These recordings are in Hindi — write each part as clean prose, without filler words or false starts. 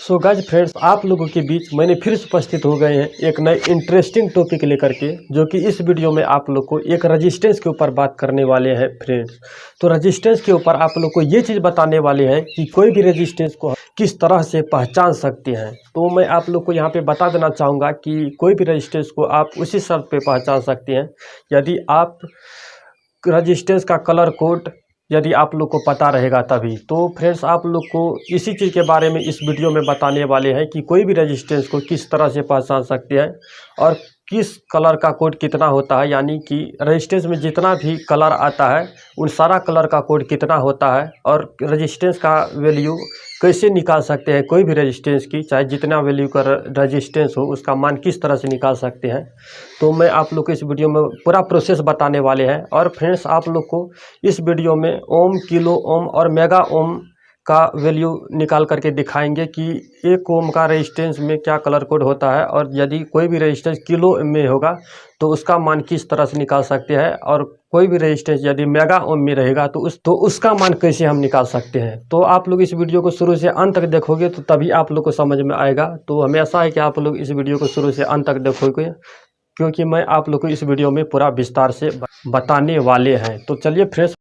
सो गाइस फ्रेंड्स, आप लोगों के बीच मैंने फिर से उपस्थित हो गए हैं एक नए इंटरेस्टिंग टॉपिक लेकर के, जो कि इस वीडियो में आप लोग को एक रेजिस्टेंस के ऊपर बात करने वाले हैं फ्रेंड्स। तो रेजिस्टेंस के ऊपर आप लोग को ये चीज़ बताने वाले हैं कि कोई भी रेजिस्टेंस को किस तरह से पहचान सकते हैं। तो मैं आप लोग को यहाँ पे बता देना चाहूँगा कि कोई भी रेजिस्टेंस को आप उसी शर्त पे पहचान सकते हैं यदि आप रेजिस्टेंस का कलर कोड यदि आप लोग को पता रहेगा तभी। तो फ्रेंड्स, आप लोग को इसी चीज़ के बारे में इस वीडियो में बताने वाले हैं कि कोई भी रेजिस्टेंस को किस तरह से पहचान सकते हैं और किस कलर का कोड कितना होता है, यानी कि रेजिस्टेंस में जितना भी कलर आता है उन सारा कलर का कोड कितना होता है और रेजिस्टेंस का वैल्यू कैसे निकाल सकते हैं। कोई भी रेजिस्टेंस की चाहे जितना वैल्यू का रेजिस्टेंस हो उसका मान किस तरह से निकाल सकते हैं। तो मैं आप लोग को इस वीडियो में पूरा प्रोसेस बताने वाले हैं। और फ्रेंड्स, आप लोग को इस वीडियो में ओम, किलो ओम और मेगा ओम का वैल्यू निकाल करके दिखाएंगे कि 1 ओम का रेजिस्टेंस में क्या कलर कोड होता है, और यदि कोई भी रेजिस्टेंस किलो में होगा तो उसका मान किस तरह से निकाल सकते हैं, और कोई भी रेजिस्टेंस यदि मेगा ओम में रहेगा तो उसका मान कैसे हम निकाल सकते हैं। तो आप लोग इस वीडियो को शुरू से अंत तक देखोगे तो तभी आप लोग को समझ में आएगा। तो हमें आशा है कि आप लोग इस वीडियो को शुरू से अंत तक देखोगे, क्योंकि मैं आप लोग को इस वीडियो में पूरा विस्तार से बताने वाले हैं। तो चलिए फ्रेंड्स,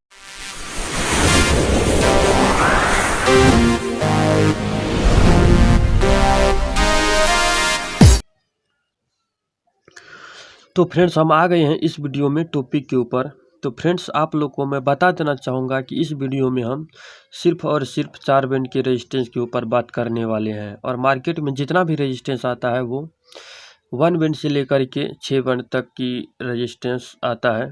तो फ्रेंड्स हम आ गए हैं इस वीडियो में टॉपिक के ऊपर। तो फ्रेंड्स, आप लोग को मैं बता देना चाहूँगा कि इस वीडियो में हम सिर्फ और सिर्फ 4 बैंड के रेजिस्टेंस के ऊपर बात करने वाले हैं। और मार्केट में जितना भी रेजिस्टेंस आता है वो 1 बैंड से लेकर के 6 बैंड तक की रेजिस्टेंस आता है,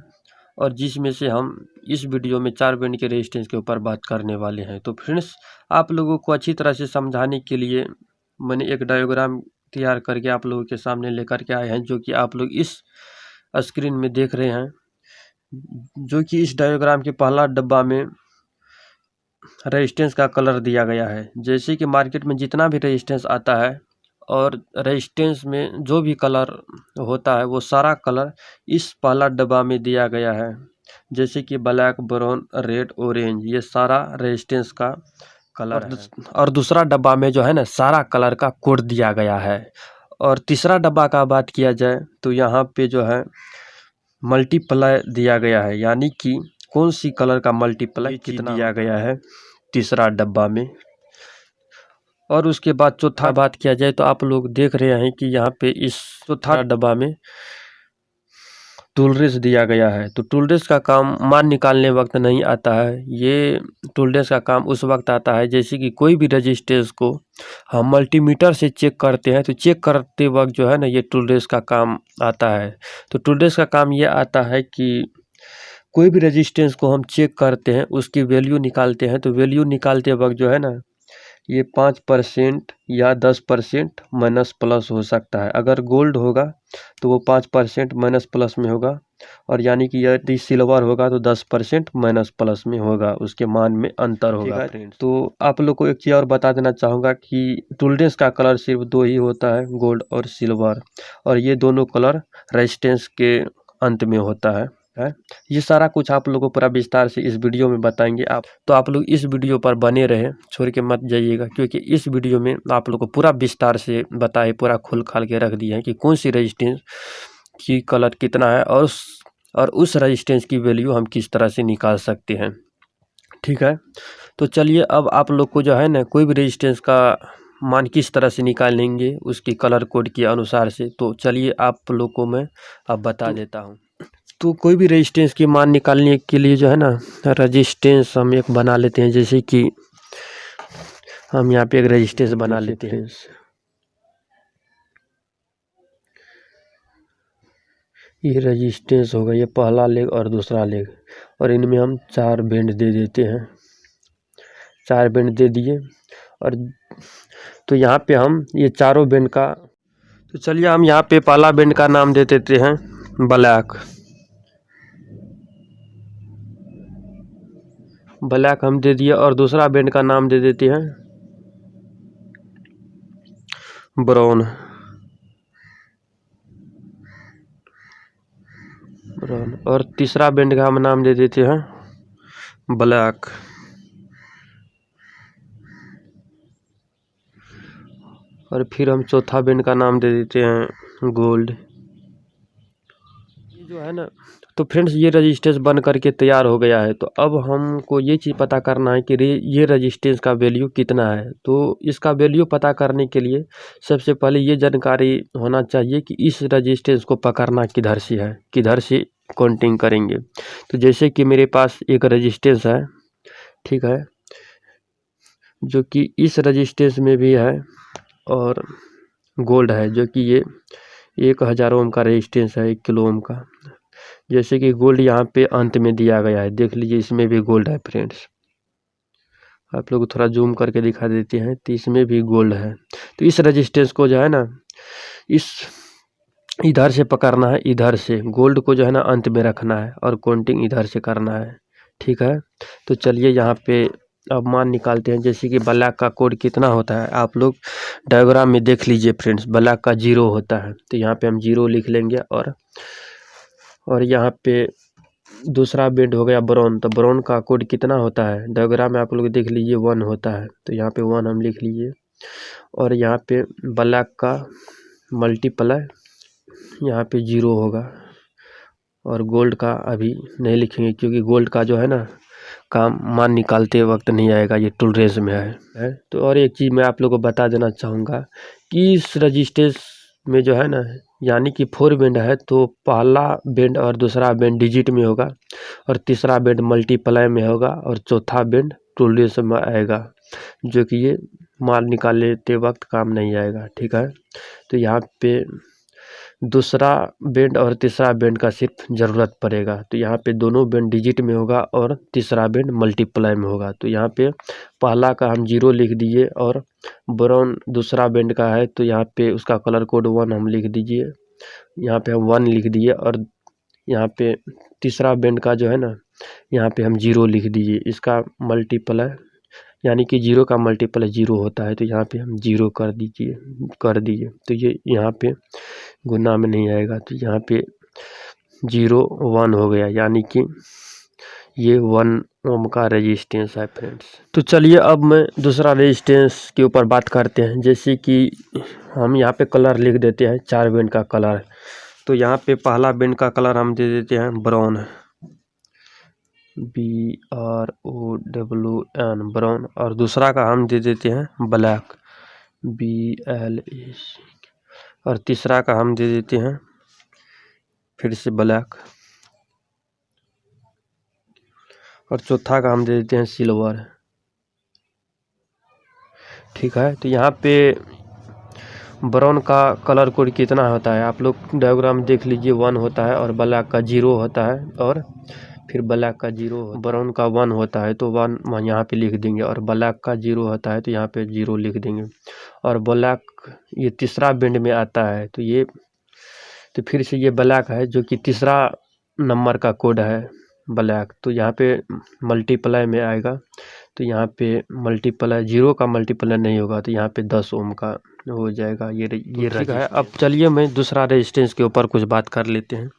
और जिसमें से हम इस वीडियो में 4 बैंड के रेजिस्टेंस के ऊपर बात करने वाले हैं। तो फ्रेंड्स, आप लोगों को अच्छी तरह से समझाने के लिए मैंने एक डायग्राम तैयार करके आप लोगों के सामने लेकर के आए हैं, जो कि आप लोग इस स्क्रीन में देख रहे हैं। जो कि इस डायग्राम के पहला डब्बा में रेजिस्टेंस का कलर दिया गया है। जैसे कि मार्केट में जितना भी रेजिस्टेंस आता है और रेजिस्टेंस में जो भी कलर होता है वो सारा कलर इस पहला डब्बा में दिया गया है। जैसे कि ब्लैक, ब्राउन, रेड, ऑरेंज, ये सारा रेजिस्टेंस का कलर है। और दूसरा डब्बा में जो है ना, सारा कलर का कोड दिया गया है। और तीसरा डब्बा का बात किया जाए तो यहाँ पे जो है मल्टीप्लाई दिया गया है, यानी कि कौन सी कलर का मल्टीप्लाई कितना दिया गया है तीसरा डब्बा में। और उसके बाद चौथा बात किया जाए तो आप लोग देख रहे हैं कि यहाँ पे इस चौथा डब्बा में टॉलरेंस दिया गया है। तो टॉलरेंस का काम मान निकालने वक्त नहीं आता है, ये टॉलरेंस का काम उस वक्त आता है जैसे कि कोई भी रेजिस्टेंस को हम मल्टीमीटर से चेक करते हैं, तो चेक करते वक्त जो है ना, ये टॉलरेंस का काम आता है। तो टॉलरेंस का काम ये आता है कि कोई भी रेजिस्टेंस को हम चेक करते हैं, उसकी वैल्यू निकालते हैं। तो वैल्यू निकालते वक्त जो है ना, ये 5% या 10% माइनस प्लस हो सकता है। अगर गोल्ड होगा तो वो 5% माइनस प्लस में होगा, और यानी कि यदि सिल्वर होगा तो 10% माइनस प्लस में होगा, उसके मान में अंतर होगा। तो आप लोग को एक चीज़ और बता देना चाहूँगा कि टॉलरेंस का कलर सिर्फ 2 ही होता है, गोल्ड और सिल्वर, और ये दोनों कलर रेजिस्टेंस के अंत में होता है। ये सारा कुछ आप लोगों को पूरा विस्तार से इस वीडियो में बताएंगे। तो आप लोग इस वीडियो पर बने रहे, छोड़ के मत जाइएगा, क्योंकि इस वीडियो में आप लोग को पूरा विस्तार से बताए, पूरा खोल खाल के रख दिया है कि कौन सी रेजिस्टेंस की कलर कितना है और उस रेजिस्टेंस की वैल्यू हम किस तरह से निकाल सकते हैं। ठीक है, तो चलिए अब आप लोग को जो है ना, कोई भी रेजिस्टेंस का मान किस तरह से निकालेंगे उसकी कलर कोड के अनुसार से, तो चलिए आप लोग को मैं अब बता देता हूँ। तो कोई भी रेजिस्टेंस की मान निकालने के लिए जो है ना, रेजिस्टेंस हम एक बना लेते हैं। जैसे कि हम यहाँ पे एक रेजिस्टेंस बना लेते हैं। ये रेजिस्टेंस होगा, ये पहला लेग और दूसरा लेग, और इनमें हम 4 बैंड दे देते हैं। 4 बैंड दे दिए, और तो यहाँ पे हम ये चारों बैंड का, तो चलिए हम यहाँ पे पहला बैंड का नाम दे देते हैं ब्लैक हम दे दिए, और दूसरा बैंड का नाम दे देते हैं ब्राउन। और तीसरा बैंड का हम नाम दे देते हैं ब्लैक। और फिर हम चौथा बैंड का नाम दे देते हैं गोल्ड। ये जो है ना, तो फ्रेंड्स ये रजिस्टेंस बन करके तैयार हो गया है। तो अब हमको ये चीज़ पता करना है कि ये रजिस्टेंस का वैल्यू कितना है। तो इसका वैल्यू पता करने के लिए सबसे पहले ये जानकारी होना चाहिए कि इस रजिस्टेंस को पकड़ना किधर से है, किधर से काउंटिंग करेंगे। तो जैसे कि मेरे पास एक रजिस्टेंस है, ठीक है, जो कि इस रजिस्टेंस में भी है और गोल्ड है, जो कि ये 1000 ओम का रेजिस्टेंस है, 1 किलो ओम का। जैसे कि गोल्ड यहाँ पे अंत में दिया गया है, देख लीजिए इसमें भी गोल्ड है फ्रेंड्स। आप लोग थोड़ा जूम करके दिखा देते हैं, तो इसमें भी गोल्ड है। तो इस रेजिस्टेंस को जो है ना, इस इधर से पकड़ना है, इधर से गोल्ड को जो है ना अंत में रखना है और काउंटिंग इधर से करना है, ठीक है। तो चलिए यहाँ पे अब मान निकालते हैं। जैसे कि ब्लैक का कोड कितना होता है, आप लोग डायग्राम में देख लीजिए फ्रेंड्स। ब्लैक का 0 होता है, तो यहाँ पे हम 0 लिख लेंगे। और यहाँ पे दूसरा बैंड हो गया ब्राउन, तो ब्राउन का कोड कितना होता है, डायग्राम में आप लोग देख लीजिए 1 होता है, तो यहाँ पे 1 हम लिख लीजिए। और यहाँ पे ब्लैक का मल्टीप्लाई यहाँ पे 0 होगा। और गोल्ड का अभी नहीं लिखेंगे, क्योंकि गोल्ड का जो है ना काम मान निकालते वक्त नहीं आएगा, ये टॉलरेंस में है। तो और एक चीज़ मैं आप लोगों को बता देना चाहूँगा कि इस रजिस्टेंस में जो है ना, यानी कि 4 बैंड है, तो पहला बैंड और दूसरा बैंड डिजिट में होगा, और तीसरा बैंड मल्टीप्लाई में होगा, और चौथा बैंड टॉलरेंस में आएगा, जो कि ये मान निकालते वक्त काम नहीं आएगा, ठीक है। तो यहाँ पे दूसरा बैंड और तीसरा बैंड का सिर्फ ज़रूरत पड़ेगा। तो यहाँ पे दोनों बैंड डिजिट में होगा और तीसरा बैंड मल्टीप्लाई में होगा। तो यहाँ पे पहला का हम 0 लिख दिए, और ब्राउन दूसरा बैंड का है, तो यहाँ पे उसका कलर कोड 1 हम लिख दीजिए। यहाँ पे हम 1 लिख दिए, और यहाँ पे तीसरा बैंड का जो है ना, यहाँ पे हम 0 लिख दीजिए। इसका मल्टीप्लाई यानी कि 0 का मल्टीप्लाई 0 होता है, तो यहाँ पे हम 0 कर दिए। तो ये यहाँ पे गुना में नहीं आएगा, तो यहाँ पे 0 1 हो गया, यानी कि ये 1 ओम का रेजिस्टेंस है फ्रेंड्स। तो चलिए अब मैं दूसरा रेजिस्टेंस के ऊपर बात करते हैं। जैसे कि हम यहाँ पे कलर लिख देते हैं, 4 बैंड का कलर। तो यहाँ पे पहला बैंड का कलर हम दे देते हैं ब्राउन, BROWN ब्राउन। और दूसरा का हम दे देते हैं ब्लैक, BLAC। और तीसरा का हम दे देते हैं फिर से ब्लैक। और चौथा का हम दे देते हैं सिल्वर, ठीक है। तो यहाँ पे ब्राउन का कलर कोड कितना होता है, आप लोग डायग्राम देख लीजिए, 1 होता है, और ब्लैक का 0 होता है, और फिर ब्लैक का 0, ब्राउन का 1 होता है, तो 1 यहाँ पे लिख देंगे। और ब्लैक का 0 होता है, तो यहाँ पे 0 लिख देंगे। और ब्लैक ये तीसरा बैंड में आता है, तो फिर से ये ब्लैक है, जो कि तीसरा नंबर का कोड है ब्लैक, तो यहाँ पे मल्टीप्लाई में आएगा। तो यहाँ पे मल्टीप्लाई 0 का मल्टीप्लाई नहीं होगा, तो यहाँ पे 10 ओम का हो जाएगा। ये ठीक है। अब चलिए मैं दूसरा रेजिस्टेंस के ऊपर कुछ बात कर लेते हैं।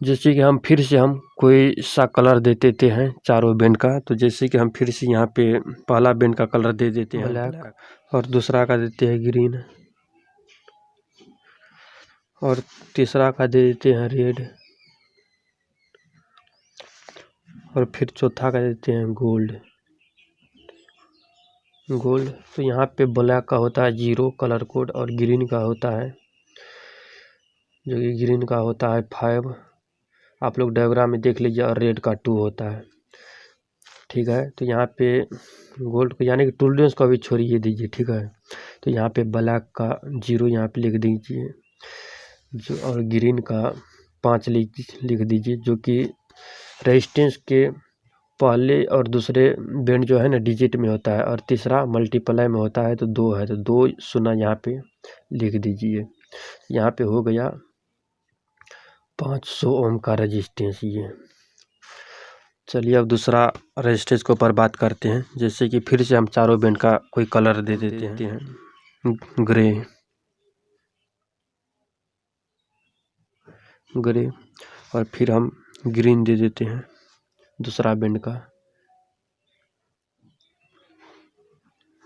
जैसे कि हम फिर से हम कोई सा कलर दे देते हैं चारों बैंड का। तो जैसे कि हम फिर से यहाँ पे पहला बैंड का कलर दे देते हैं ब्लैक, और दूसरा का देते हैं ग्रीन, और तीसरा का दे देते हैं रेड, और फिर चौथा का देते हैं गोल्ड। तो यहाँ पे ब्लैक का होता है 0 कलर कोड, और ग्रीन का होता है, जो कि ग्रीन का होता है 5, आप लोग डायग्राम में देख लीजिए। और रेड का 2 होता है, ठीक है। तो यहाँ पे गोल्ड को यानी कि टॉलरेंस को भी छोड़िए दीजिए, ठीक है। तो यहाँ पे ब्लैक का 0 यहाँ पे लिख दीजिए, जो और ग्रीन का 5 लिख दीजिए, जो कि रेजिस्टेंस के पहले और दूसरे बैंड जो है ना डिजिट में होता है, और तीसरा मल्टीप्लाई में होता है, तो 2 है, तो 2 0 यहाँ पे लिख दीजिए। यहाँ पे हो गया 500 ओम का रेजिस्टेंस ये। चलिए अब दूसरा रेजिस्टेंस के ऊपर बात करते हैं। जैसे कि फिर से हम चारों बैंड का कोई कलर दे देते हैं, ग्रे, और फिर हम ग्रीन दे देते हैं दूसरा बैंड का,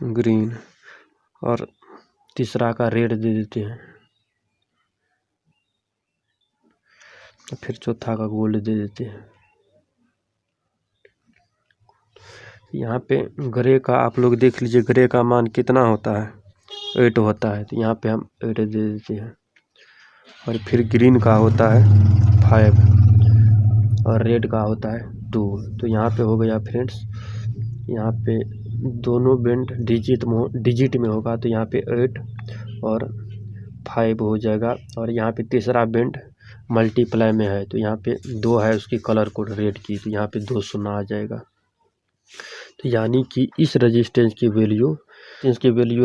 ग्रीन। और तीसरा का रेड दे देते हैं, फिर चौथा का गोल्ड दे देते हैं। यहाँ पे ग्रे का आप लोग देख लीजिए, ग्रे का मान कितना होता है, 8 होता है, तो यहाँ पे हम 8 दे देते हैं। और फिर ग्रीन का होता है 5 और रेड का होता है 2। तो यहाँ पे हो गया फ्रेंड्स, यहाँ पे दोनों बेंड डिजिट में होगा, तो यहाँ पे 8 और 5 हो जाएगा। और यहाँ पे तीसरा बेंड मल्टीप्लाई में है, तो यहाँ पे 2 है उसकी कलर कोड रेड की, तो यहाँ पे 2 शून्य आ जाएगा। तो यानी कि इस रजिस्टेंस की वैल्यू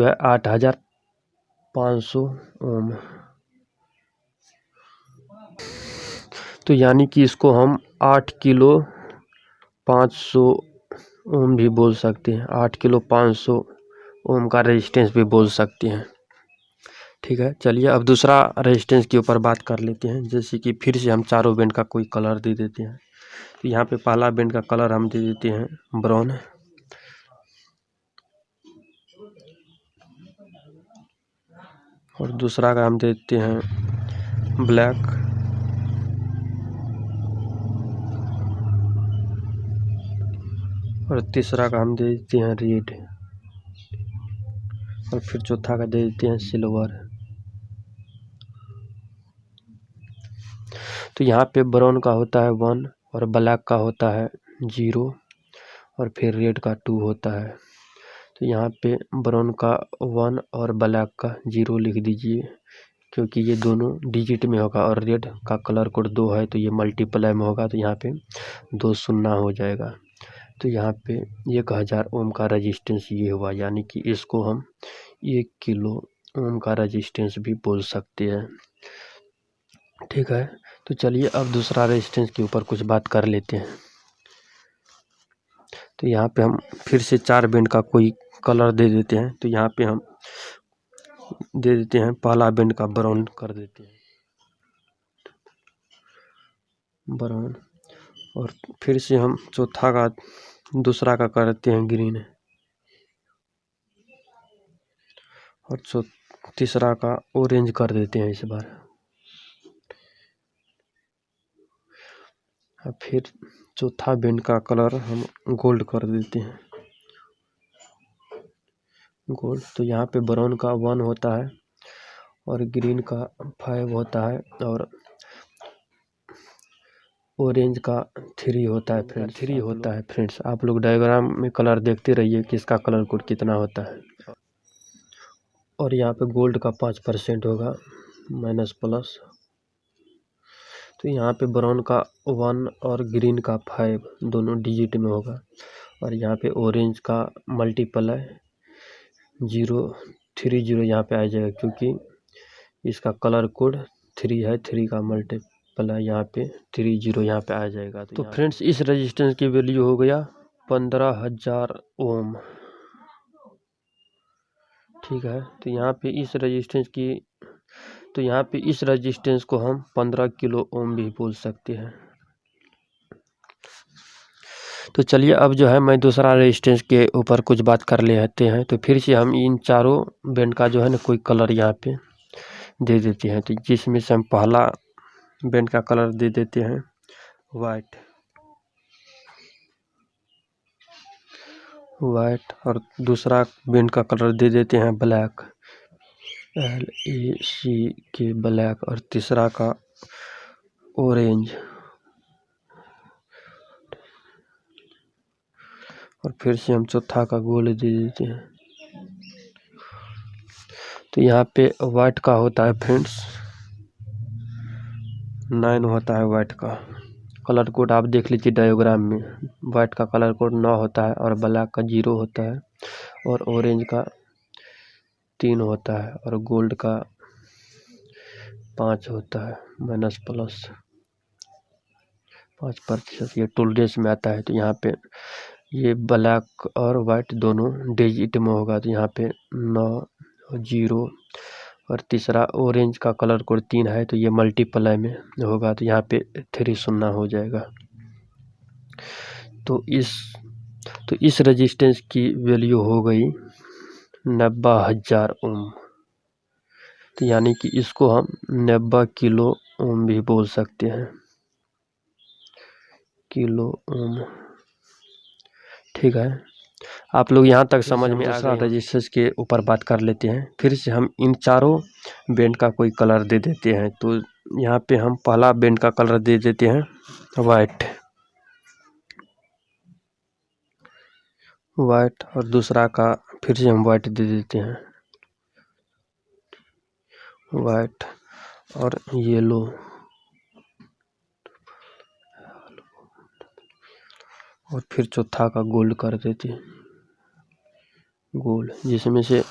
है 8500 ओम। तो यानी कि इसको हम 8 किलो 500 ओम भी बोल सकते हैं, 8 किलो 500 ओम का रेजिस्टेंस भी बोल सकते हैं। ठीक है, चलिए अब दूसरा रेजिस्टेंस के ऊपर बात कर लेते हैं। जैसे कि फिर से हम चारों बेंड का कोई कलर दे देते हैं। तो यहाँ पे पहला बेंड का कलर हम दे देते हैं ब्राउन, और दूसरा का हम दे देते हैं ब्लैक, और तीसरा का हम दे देते हैं रेड, और फिर चौथा का दे देते हैं सिल्वर। तो यहाँ पे ब्राउन का होता है 1 और ब्लैक का होता है 0 और फिर रेड का 2 होता है। तो यहाँ पे ब्राउन का 1 और ब्लैक का 0 लिख दीजिए, क्योंकि ये दोनों डिजिट में होगा, और रेड का कलर कोड 2 है, तो ये मल्टीप्लाई में होगा, तो यहाँ पे 2 शून्य हो जाएगा। तो यहाँ पे 1000 ओम का रजिस्टेंस ये हुआ, यानी कि इसको हम 1 किलो ओम का रजिस्टेंस भी बोल सकते हैं। ठीक है, तो चलिए अब दूसरा रेजिस्टेंस के ऊपर कुछ बात कर लेते हैं। तो यहाँ पे हम फिर से 4 बेंड का कोई कलर दे देते हैं। तो यहाँ पे हम दे देते हैं, पहला बेंड का ब्राउन कर देते हैं, ब्राउन, और फिर से हम चौथा का दूसरा का करते हैं ग्रीन, और तीसरा का ऑरेंज कर देते हैं इस बार। फिर चौथा बेंड का कलर हम गोल्ड कर देते हैं, गोल्ड। तो यहाँ पे ब्राउन का 1 होता है और ग्रीन का 5 होता है और ऑरेंज का 3 होता है फ्रेंड्स। आप लोग डायग्राम में कलर देखते रहिए कि इसका कलर कोड कितना होता है। और यहाँ पे गोल्ड का 5% होगा माइनस प्लस। तो यहाँ पे ब्राउन का 1 और ग्रीन का 5 दोनों डिजिट में होगा, और यहाँ पे ऑरेंज का मल्टीप्लाई 030 यहाँ पे आ जाएगा, क्योंकि इसका कलर कोड 3 है, 3 का मल्टीप्लाई यहाँ पे 30 यहाँ पे आ जाएगा। तो फ्रेंड्स इस रेजिस्टेंस की वैल्यू हो गया 15000 ओम। ठीक है, तो यहाँ पे इस रेजिस्टेंस को हम 15 किलो ओम भी बोल सकते हैं। तो चलिए अब जो है मैं दूसरा रेजिस्टेंस के ऊपर कुछ बात कर लेते हैं। तो फिर से हम इन चारों बेंड का जो है ना कोई कलर यहाँ पे दे देते हैं। तो जिसमें से हम पहला बेंड का कलर दे देते हैं वाइट, और दूसरा बेंड का कलर दे देते हैं ब्लैक, BLACK ब्लैक, और तीसरा का ऑरेंज, और फिर से हम चौथा का गोल्ड दे देते हैं। तो यहाँ पे वाइट का होता है फ्रेंड्स 9 होता है वाइट का कलर कोड, आप देख लीजिए डायग्राम में। वाइट का कलर कोड 9 होता है और ब्लैक का 0 होता है और ऑरेंज का 3 होता है और गोल्ड का 5 होता है माइनस प्लस 5%। ये टोलरेंस में आता है। तो यहाँ पे ये ब्लैक और वाइट दोनों डिजिट में होगा, तो यहाँ पे 9 0, और तीसरा ऑरेंज का कलर कोड 3 है, तो ये मल्टीप्लाई में होगा, तो यहाँ पे 3 शून्य हो जाएगा। तो इस रेजिस्टेंस की वैल्यू हो गई 90000 ओम। तो यानी कि इसको हम 90 किलो ओम भी बोल सकते हैं, किलो ओम। ठीक है, आप लोग यहाँ तक समझ में आ गए। रजिस्टर्स के ऊपर बात कर लेते हैं। फिर से हम इन चारों बैंड का कोई कलर दे देते हैं। तो यहाँ पे हम पहला बैंड का कलर दे देते हैं वाइट, वाइट, और दूसरा का फिर से हम वाइट दे देते हैं, वाइट और येलो, और फिर चौथा का गोल्ड कर देते हैं, गोल्ड, जिसमें से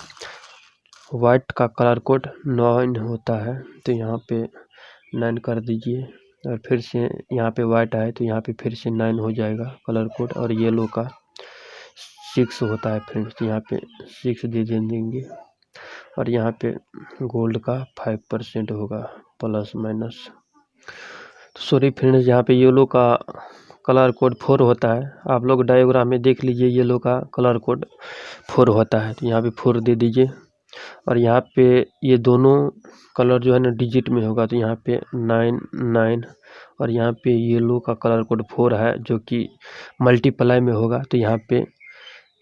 वाइट का कलर कोड 9 होता है। तो यहाँ पे 9 कर दीजिए, और फिर से यहाँ पे वाइट है तो यहाँ पे फिर से 9 हो जाएगा कलर कोड, और येलो का 6 होता है फ्रेंड्स, तो यहाँ पे 6 दे देंगे, और यहाँ पे गोल्ड का 5% होगा प्लस माइनस। तो सॉरी फ्रेंड्स, यहाँ पे येलो का कलर कोड 4 होता है। आप लोग डायग्राम में देख लीजिए, येलो का कलर कोड 4 होता है, तो यहाँ पे 4 दे दीजिए। और यहाँ पे ये दोनों कलर जो है ना डिजिट में होगा, तो यहाँ पे 9 9, और यहाँ पे येलो का कलर कोड 4 है जो कि मल्टीप्लाई में होगा, तो यहाँ पे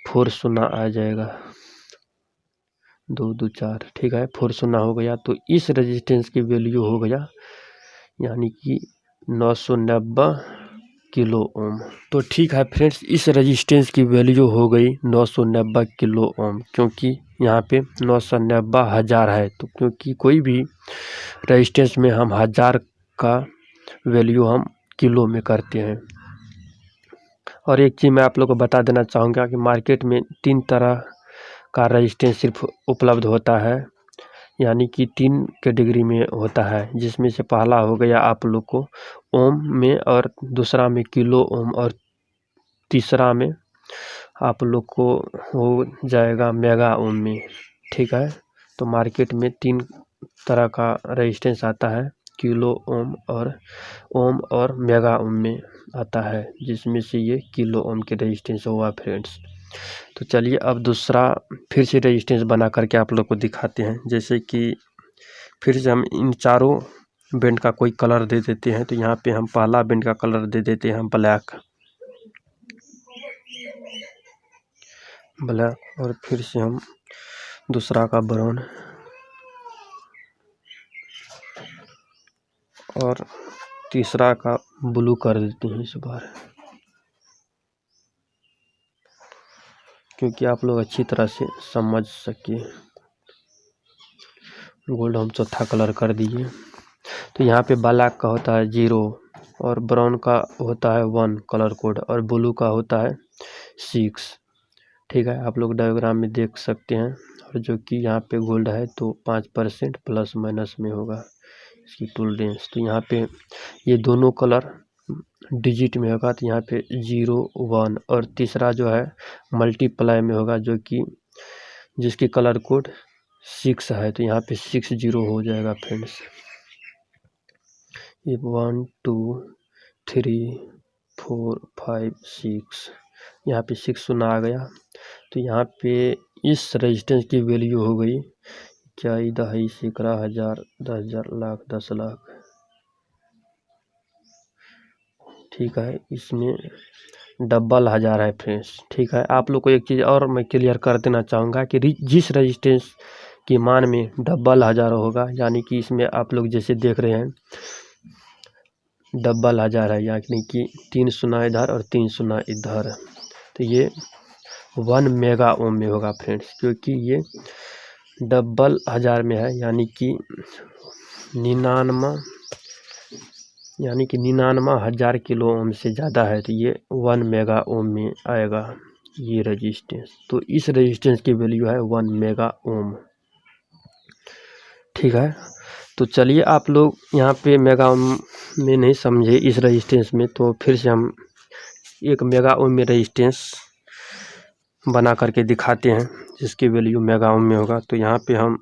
4 शून्य आ जाएगा, 2 2 4। ठीक है, 4 शून्य हो गया। तो इस रेजिस्टेंस की वैल्यू हो गया यानी कि 990 किलो ओम। तो ठीक है फ्रेंड्स, इस रेजिस्टेंस की वैल्यू हो गई 990 किलो ओम, क्योंकि यहाँ पे 990 हज़ार है। तो क्योंकि कोई भी रेजिस्टेंस में हम हज़ार का वैल्यू हम किलो में करते हैं। और एक चीज़ मैं आप लोग को बता देना चाहूँगा कि मार्केट में 3 तरह का रेजिस्टेंस सिर्फ उपलब्ध होता है, यानी कि 3 कैटेगरी में होता है, जिसमें से पहला हो गया आप लोग को ओम में, और दूसरा में किलो ओम, और तीसरा में आप लोग को हो जाएगा मेगा ओम में। ठीक है, तो मार्केट में 3 तरह का रेजिस्टेंस आता है, किलो ओम और मेगा ओम में आता है, जिसमें से ये किलो ओम के रेजिस्टेंस हुआ फ्रेंड्स। तो चलिए अब दूसरा फिर से रेजिस्टेंस बना करके आप लोग को दिखाते हैं। जैसे कि फिर से हम इन चारों बैंड का कोई कलर दे देते हैं। तो यहाँ पे हम पहला बैंड का कलर दे देते हैं ब्लैक, ब्लैक, और फिर से हम दूसरा का ब्राउन, और तीसरा का ब्लू कर देते हैं इस बार, क्योंकि आप लोग अच्छी तरह से समझ सके। गोल्ड हम चौथा कलर कर दिए। तो यहाँ पे ब्लैक का होता है 0, और ब्राउन का होता है 1 कलर कोड, और ब्लू का होता है 6। ठीक है, आप लोग डायग्राम में देख सकते हैं। और जो कि यहाँ पे गोल्ड है तो 5% प्लस माइनस में होगा इसकी टोलरेंस। तो यहाँ पे ये दोनों कलर डिजिट में होगा, तो यहाँ पे 0 1, और तीसरा जो है मल्टीप्लाई में होगा, जो कि जिसकी कलर कोड 6 है, तो यहाँ पे 6 0 हो जाएगा फ्रेंड्स। ये 1 2 3 4 5 6, यहाँ पे 6 शून्य आ गया। तो यहाँ पे इस रेजिस्टेंस की वैल्यू हो गई क्या, दहाई, सैकड़ा, हज़ार, 10,000, लाख, 10 लाख। ठीक है, इसमें डबल हज़ार है फ्रेंड्स। ठीक है, आप लोग को एक चीज़ और मैं क्लियर कर देना चाहूँगा कि जिस रेजिस्टेंस की मान में डबल हज़ार होगा, यानी कि इसमें आप लोग जैसे देख रहे हैं डबल हज़ार है, यानी कि 3 शून्य इधर और 3 शून्य इधर, तो ये 1 मेगा ओम में होगा फ्रेंड्स, क्योंकि ये डबल हज़ार में है, यानी कि 99 हज़ार किलो ओम से ज़्यादा है, तो ये 1 मेगा ओम में आएगा ये रेजिस्टेंस। तो इस रेजिस्टेंस की वैल्यू है 1 मेगा ओम। ठीक है, तो चलिए आप लोग यहाँ पे मेगा ओम में नहीं समझे इस रेजिस्टेंस में, तो फिर से हम एक मेगा ओम में रेजिस्टेंस बना करके दिखाते हैं, जिसकी वैल्यू मेगा ओम में होगा। तो यहाँ पे हम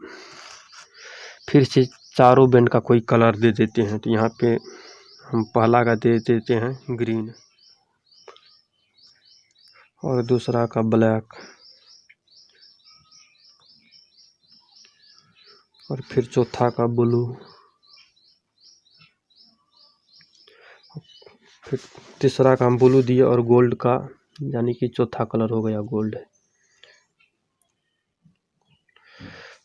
फिर से चारों बैंड का कोई कलर दे देते हैं। तो यहाँ पे हम पहला का दे देते हैं ग्रीन, और दूसरा का ब्लैक, और फिर चौथा का ब्लू, फिर तीसरा का हम ब्लू दिए और गोल्ड का, यानी कि चौथा कलर हो गया गोल्ड।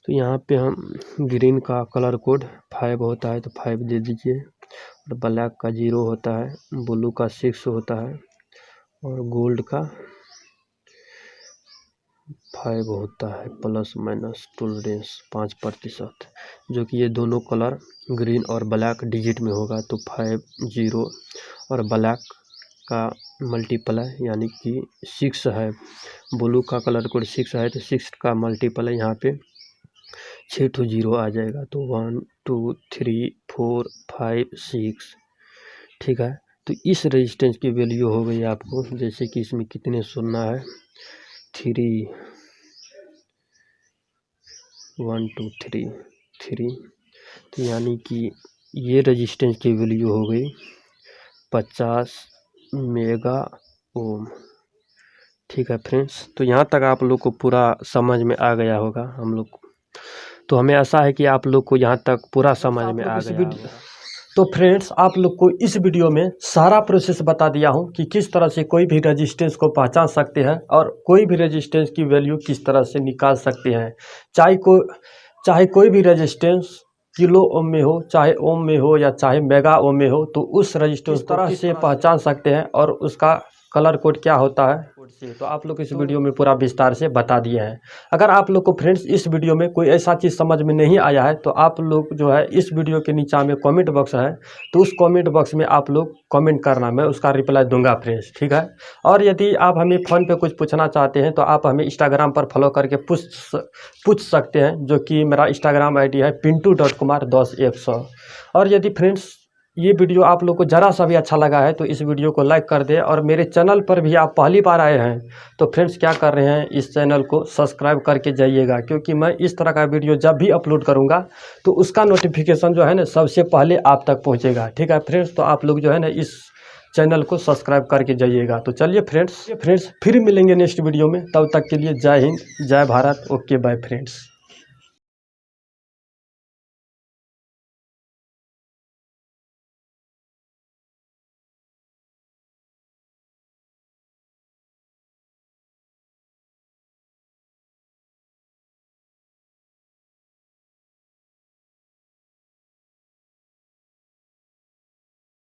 तो यहाँ पे हम ग्रीन का कलर कोड 5 होता है तो 5 दे दीजिए, और ब्लैक का 0 होता है, ब्लू का 6 होता है और गोल्ड का 5 होता है, प्लस माइनस टॉलरेंस 5%, जो कि ये दोनों कलर ग्रीन और ब्लैक डिजिट में होगा। तो 5 0 और ब्लैक का मल्टीप्लाई यानी कि 6 है, ब्लू का कलर कोड 6 है तो 6 का मल्टीप्लाई यहाँ पे 6 to 0 आ जाएगा। तो 1 2 3 4 5 6, ठीक है। तो इस रेजिस्टेंस की वैल्यू हो गई आपको, जैसे कि इसमें कितने सुनना है, 3 1 2 3, तो यानी कि ये रेजिस्टेंस की वैल्यू हो गई 50 मेगा ओम, ठीक है फ्रेंड्स। तो यहाँ तक आप लोग को पूरा समझ में आ गया होगा हम लोग, तो हमें आशा है कि आप लोग को यहाँ तक पूरा समझ में आ गया होगा। तो फ्रेंड्स, आप लोग को इस वीडियो में सारा प्रोसेस बता दिया हूँ कि किस तरह से कोई भी रेजिस्टेंस को पहचान सकते हैं और कोई भी रेजिस्टेंस की वैल्यू किस तरह से निकाल सकते हैं। चाहे कोई भी रेजिस्टेंस किलो ओम में हो, चाहे ओम में हो या चाहे मेगा ओम में हो, तो उस रेजिस्टेंस को किस तरह से पहचान सकते हैं और उसका कलर कोड क्या होता है, तो आप लोग इस वीडियो में पूरा विस्तार से बता दिए हैं। अगर आप लोग को फ्रेंड्स इस वीडियो में कोई ऐसा चीज़ समझ में नहीं आया है तो आप लोग जो है इस वीडियो के नीचे में कमेंट बॉक्स है, तो उस कमेंट बॉक्स में आप लोग कमेंट करना, मैं उसका रिप्लाई दूंगा फ्रेंड्स, ठीक है। और यदि आप हमें फ़ोन पे कुछ पूछना चाहते हैं तो आप हमें इंस्टाग्राम पर फॉलो करके पूछ सकते हैं, जो कि मेरा इंस्टाग्राम ID है pintu.kumar10 और यदि फ्रेंड्स ये वीडियो आप लोग को ज़रा सा भी अच्छा लगा है तो इस वीडियो को लाइक कर दें, और मेरे चैनल पर भी आप पहली बार आए हैं तो फ्रेंड्स क्या कर रहे हैं, इस चैनल को सब्सक्राइब करके जाइएगा, क्योंकि मैं इस तरह का वीडियो जब भी अपलोड करूंगा तो उसका नोटिफिकेशन जो है ना सबसे पहले आप तक पहुंचेगा, ठीक है फ्रेंड्स। तो आप लोग जो है ना इस चैनल को सब्सक्राइब करके जाइएगा। तो चलिए फ्रेंड्स फिर मिलेंगे नेक्स्ट वीडियो में, तब तक के लिए जय हिंद, जय भारत, ओके बाय फ्रेंड्स।